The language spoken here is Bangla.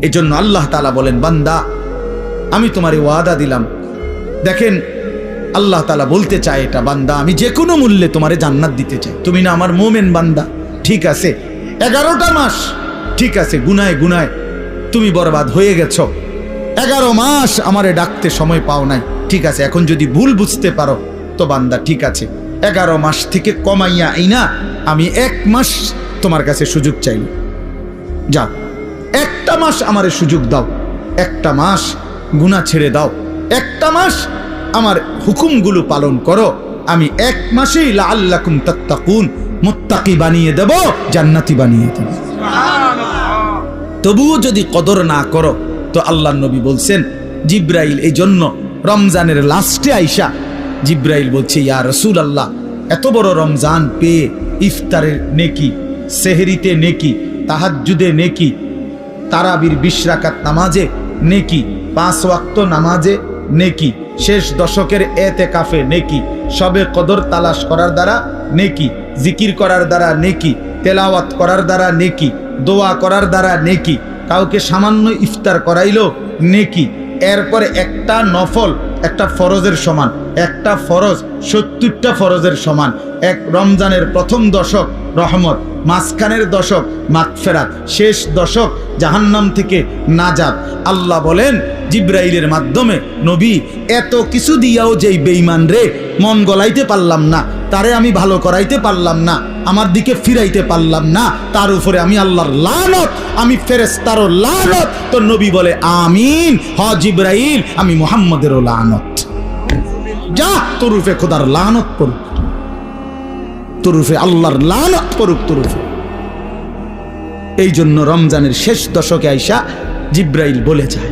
এজন্য আল্লাহ তাআলা বলেন, বান্দা আমি তোমারে ওয়াদা দিলাম। দেখেন আল্লাহ তাআলা বলতে চায় এটা, বান্দা আমি যে কোনো মূল্যে তোমারে জান্নাত দিতে চাই। তুমি না আমার মোমেন বান্দা, ঠিক আছে 11টা মাস, ঠিক আছে গুনায় গুনায় তুমি বরবাদ হয়ে গেছো, 11 মাস আমারে ডাকতে সময় পাও নাই, ঠিক আছে এখন যদি ভুল বুঝতে পারো তো বান্দা ঠিক আছে 11 মাস থেকে কমাইয়া আইনা আমি 1 মাস তোমার কাছে সুযোগ চাইল, যাও 1টা মাস আমারে সুযোগ দাও, 1টা মাস গুনাহ ছেড়ে দাও, 1টা মাস আমার হুকুমগুলো পালন করো, আমি 1 মাসেই লাআল্লাকুম তাত্তাকুন মুত্তাকি বানিয়ে দেব, জান্নাতি বানিয়ে দেব। তবুও যদি কদর না করো তো আল্লাহর নবী বলছেন, জিব্রাইল এই জন্য রমজানের লাস্টে আইসা জিব্রাইল বলছে, ইয়া রাসূলুল্লাহ এত বড় রমজান পেয়ে ইফতারের নেকি, সেহরিতে নেকি, তাহাজ্জুদে নেকি, তারাবির 20 রাকাত নামাজে নেকি, 5 ওয়াক্ত নামাজে নেকি, শেষ দশকের এতেকাফে নেকি, সবে কদর তালাশ করার দ্বারা নেকি, জিকির করার দ্বারা নেকি, তেলাওয়াত করার দ্বারা নেকি, দোয়া করার দ্বারা নেকি, কাউকে সামান্য ইফতার করাইলো নেকি, এরপরে একটা নফল একটা ফরজের সমান, একটা ফরজ 70টা ফরজের সমান, এক রমজানের প্রথম দশক রহমত, মাঝখানের দশক মাগফিরাত, শেষ দশক জাহান্নাম থেকে নাজাত। আল্লাহ বলেন জিব্রাইলের মাধ্যমে, নবী এত কিছু দিয়াও যেই বেঈমান রে মন গলাইতে পারলাম না, তারে আমি ভালো করাইতে পারলাম না, আমার দিকে ফিরাইতে পারলাম না, তার উপরে আমি আল্লাহর লানত, আমি ফেরেশতারও লানত। তো নবী বলে আমিন, হ জিব্রাইল আমি মুহাম্মদেরও লানত, যা তোরুফে খোদার লানত পড়ুক, তোরুফে আল্লাহর লানত পড়ুক তোরুফে। এই জন্য রমজানের শেষ দশকে আইসা জিব্রাইল বলে যায়,